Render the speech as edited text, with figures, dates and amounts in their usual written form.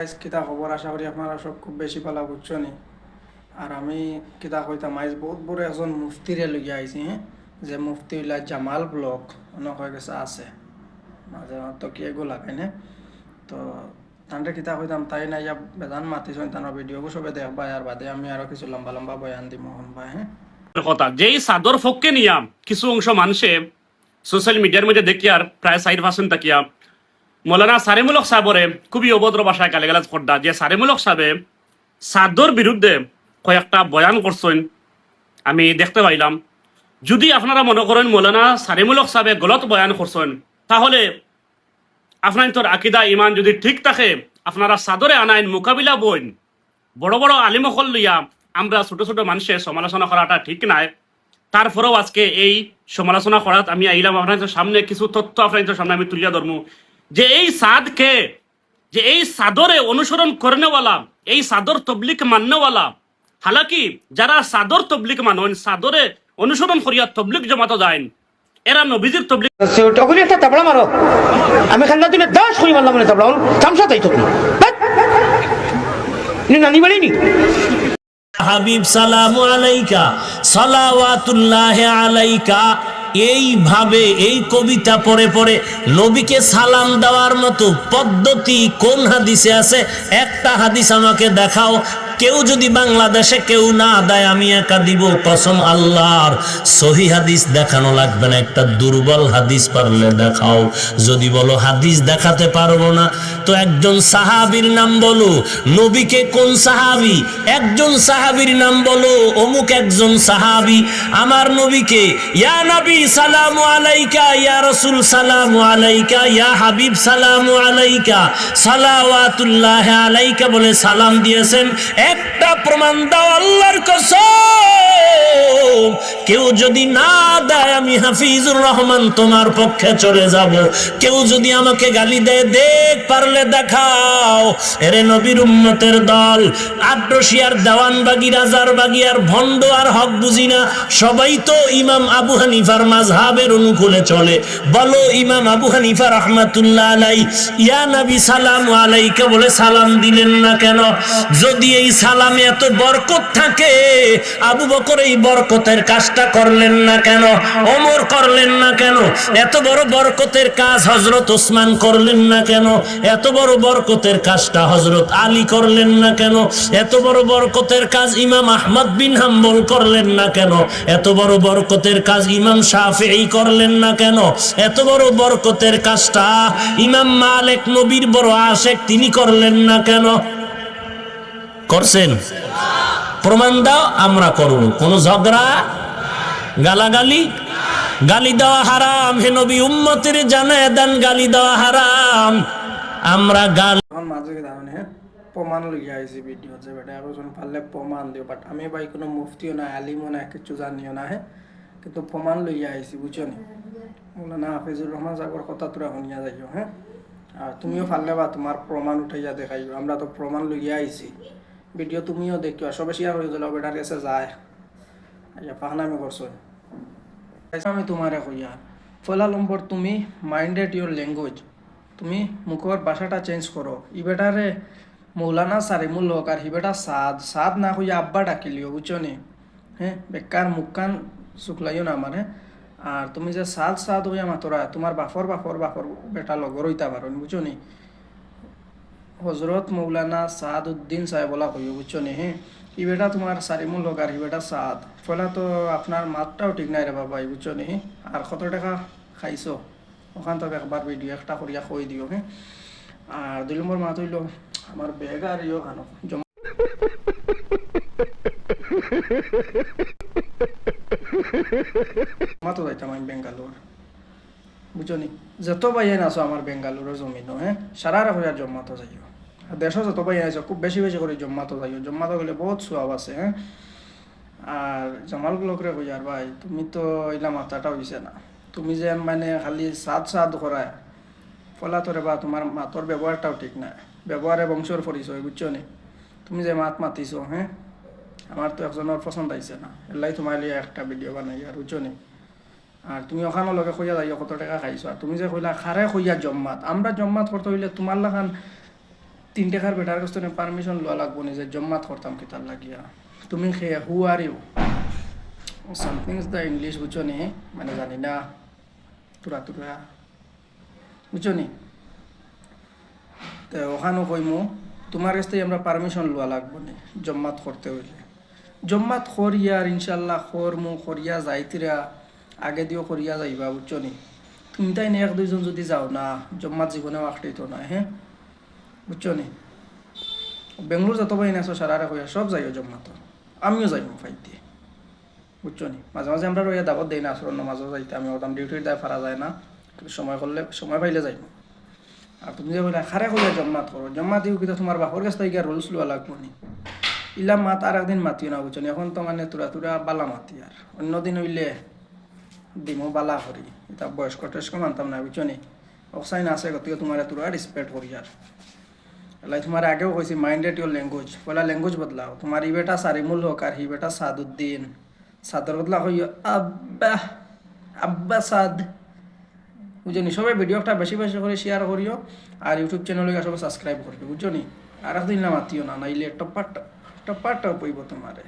কিতা খবর, আশা করি আপনারা সব খুব বেশি ভালো বুঝছো নি। আর আমি কিতা কইতাম, আজ বহুত বড় একজন মুফতিরে লইয়া আইছি। যে মুফতি হইলা জামাল ব্লক অনেক হয়ে গেছে আছে মাঝে তো কি এগো লাগাই না। তো তানরে কিতা কইতাম, তাই না ইয়া বেদান মাতিছেন, তানোর ভিডিও সবে দেখবা। আর বাদে আমি আরো কিছু লম্বা লম্বা বয়ান দিই মোহন ভাই। কথা যেই চাদর ফককে নিয়া কিছু অংশ মানুষে সোশ্যাল মিডিয়ার মধ্যে দেখি আর প্রায় 4% তাকিয়া মৌলানা সারেমুলক সাহেবরে খুবই অভদ্র ভাষায় গালিগালাজ করদা। যে সারেমুলক সাহেবে চাদর বিরুদ্ধে কয়েকটা বয়ান করছেন আমি দেখতে পাইলাম। যদি আপনারা মনে করেন মৌলানা সারেমুলক সাহেবে গলত বয়ান করছেন, তাহলে আপনার আকিদা ইমান যদি ঠিক থাকে, আপনারা চাদরে আনাইন মোকাবিলা বইন। বড় বড় আলিমকল লইয়া আমরা ছোট ছোট মানুষের সমালোচনা করাটা ঠিক নাই। তারপরেও আজকে এই সমালোচনা করাত আমি আইলাম আপনাদের সামনে। কিছু তথ্য আপনাদের সামনে আমি তুলিয়া ধরমু যে এই সাদকে, যে এই সাদরে অনুসরণ করেনেওয়ালা, এই সাদর তবলিক মাননেওয়ালা, হালাকি যারা সাদর তবলিক মানেন, সাদরে অনুসরণ করিয়া তবলিক জমাতো যায়, এরা নবীজির তবলিক তখনই একটা তাবলা মারো। আমি খাল্লা দিনে 10 করি মারলাম না তাবলা চামচা তাই তখন নানি বলিনি। হাবিব সালামু আলাইকা সালাওয়াতুল্লাহ আলাইকা, এইভাবে এই কবিতা পড়ে পড়ে নবীকে সালাম দেওয়ার মতো পদ্ধতি কোন হাদিসে আছে? একটা হাদিস আমাকে দেখাও। কেউ যদি বাংলাদেশে কেউ না দেয়, আমি একা দিব, কসম আল্লাহর। সহি হাদিস দেখানো লাগবে না, একটা দুর্বল হাদিস পারলে দেখাও। যদি বলো হাদিস দেখাতে পারবো না, তো একজন সাহাবীর নাম বলো। নবীকে কোন সাহাবী? একজন সাহাবীর নাম বলো, অমুক একজন সাহাবী আমার নবীকে ইয়া নবী সালামু আলাইকা, ইয়া রাসূল সালামু আলাইকা, ইয়া হাবিব সালামু আলাইকা, সালাওয়াতুল্লাহ আলাইকা বলে সালাম দিয়েছেন। একটা প্রমাণ দাও আল্লাহর কসম। কেউ যদি না দেয়, আমি হাফিজুর রহমান তোমার পক্ষে চলে যাব। কেউ যদি আমাকে গালি দেয়, দেখ পারলে দেখাও। এরে নবীর উম্মতের দল, আদ্রশিয়ার দেওয়ানবাগি, রাজারবাগি আর ভণ্ড আর হক বুঝি না, সবাই তো ইমাম আবু হানিফার মাযহাবের অনুকূলে চলে। বলো ইমাম আবু হানিফা রাহমাতুল্লাহ আলাইহি ইয়া নবী সালামু আলাইকা বলে সালাম দিলেন না কেন? যদি এই সালামে এত বরকত থাকে, আবু বকর এই বরকতের কাজটা করলেন না কেন? ওমর করলেন না কেন? এত বড় বরকতের কাজ হযরত ওসমান করলেন না কেন? এত বড় বরকতের কাজটা হযরত আলী করলেন না কেন? এত বড় বরকতের কাজ ইমাম আহমদ বিন হাম্বল করলেন না কেন? এত বড় বরকতের কাজ ইমাম শাফিঈ করলেন না কেন? এত বড় বরকতের কাজটা ইমাম মালিক, নবীর বড় আশেক, তিনি করলেন না কেন? করছেন? প্রমাণ দাও, আমরা করব। কোন ঝগড়া গালাগালি? গালি দেওয়া হারাম। হে নবী উম্মতের জানায় দেন গালি দেওয়া হারাম। আমরা গালি মাঝে দাঁড়ানো প্রমাণ লইয়া আইছি ভিডিও, যে বেটা একজন পারলে প্রমাণ দিও। বাট আমি ভাই কোনো মুফতিও না, আলিমও না, কিছু জানিও না। কিন্তু প্রমাণ লইয়া আইছি, বুঝছো নি? মৌলানা হাফিজুর রহমান সাহেবের কথা তোরা শুনিয়া যাইও। আর তুমিও পারলে বা তোমার প্রমাণ উঠাইয়া দেখাইও। আমরা তো প্রমাণ লইয়া আইছি, ভিডিও তুমিও দেখিও, সবে শেয়ার হয়ে গেল, বেটার কাছে যায় পাহনামি করছো। আমি তোমারে কইয়া পয়লা নম্বর, তুমি মাইন্ডেড ইউর ল্যাঙ্গুয়েজ, তুমি মুখর ভাষাটা চেঞ্জ করো। ই বেটারে মৌলানা সারিমুল হক আর হি বেটা সাদ না হইয়া আব্বা ডাকিলিও, বুঝছো নি? বেকার মুখকান শুক্লাইও না আমার। আর তুমি যে সাদ হইয়া মাতরা, তোমার বাফর বেটা লগর হইতা পারো, বুঝছো নি? হজরত মৌলানা সাদউদ্দিন সাহেব বলা কইও, বুঝছো নি? ই বেটা তোমার সারিমুল হক আর হি বেটা সাদ। ফলে তো আপনার মাতটাও ঠিক নাই রে বাবা, বুঝছো নি? আর কত টাকা খাইছো ওখান তো একবার ভিডিও একটা করিয়া কই দিও। আর 2 নম্বর মাত হইল আমার ব্যাগ আর ইও খানো জমা তো যাইতাম আমি বেঙ্গালোর, বুঝছো নি? যত বাইন আছো আমার বেঙ্গালোরের জমিন, সারা হইয়ার জম্মা তো যাইও। দেশও যত বাইন আছো খুব বেশি বেশি করে জম্মা তো যাইও। জম্মা তো গেলে বহুত সোয়াব আছে। আর জামাল ব্লকরে কই, আর ভাই তুমি তো এলা মাথাটা হইছে না। তুমি যে মানে খালি সাদ করায় ফলা তোরে বা তোমার মাতর ব্যবহারটাও ঠিক না। ব্যবহারে বংশর পরিচয়, বুঝছো নি? তুমি যে মাতিছো, আমার তো একজনের পছন্দ আইছে না, এলাই তোমার লিয়ে একটা ভিডিও বানাই, আর বুঝছো নি? আর তুমি ওখানে লগে কইয়া যাইও কত টাকা খাইছো। আর তুমি যে কইলা খারে কইয়া জম্মাত, আমরা জম্মাত করতে হইলে তোমার লাগান 3 টাকার বেটার কাছ থেকে পারমিশন লওয়া লাগবো নি যে জম্মাত করতাম কি তার লাগিয়া তুমি খেয়ে who are you something is the English বুঝছো নি মানে জানি না তুরা তুরা বুঝছো নি তো ওখানেও কইমু তোমার কাছ থেকে আমরা পারমিশন লওয়া লাগবো নি জম্মাত করতে হইলে জম্মাত করিয়ার ইনশাল্লাহ করমু করিয়া যাইতিরা আগে দিও করিয়া যাইবা বুঝছো নি তুমি তাই 1-2 জন যদি যাও না জম্মাত জীবনেও আঁকড়িত না হ্যাঁ বুঝছো নি বেঙ্গলোর যত বাহিনী আছো সারারে হইয়া সব যাইও জম্মাত আমিও যাইম ফাইতে বুঝছো নি মাঝে মাঝে আমরা রইয়া দাবত দেই না আসর মাঝেও যাইতে আমি ওটাম ডিউটির দায় ফারা যায় না কিন্তু সময় করলে সময় পাইলে যাইম আর তুমি যে বলে খারে হইয়া জম্মাত করো জম্মাত দিও কিন্তু তোমার বাপর কাছ থেকে রুলস লওয়া লাগবো নি ইলা মাত আর একদিন মাতিও না বুঝছো নি এখন তো মানে তুরা তুরা বালা মাতি আর অন্যদিন হইলে দিমো বালা করি এটা বয়স্ক টয়স্ক মানতাম না বুঝছো নি অক্সাইন আছে গতিকে তোমার তোরা রেসপেক্ট করি আর লাই তোমার আগেও কইছি মাইন্ডেড ইউর ল্যাঙ্গুয়েজ পয়লা ল্যাঙ্গুয়েজ বদলাও তোমার ই বেটা সারিমুল হক আর হি বেটা সাদুদ্দিন সাদর বদলা হইও আব্বা আব্বা সাদ বুঝছো নি সবাই ভিডিওটা বেশি বেশি করে শেয়ার করিও আর ইউটিউব চ্যানেলে সবাই সাবস্ক্রাইব করবে বুঝছো নি আর একদিন না মাতিও না নাইলে টপাটা পইব তোমারে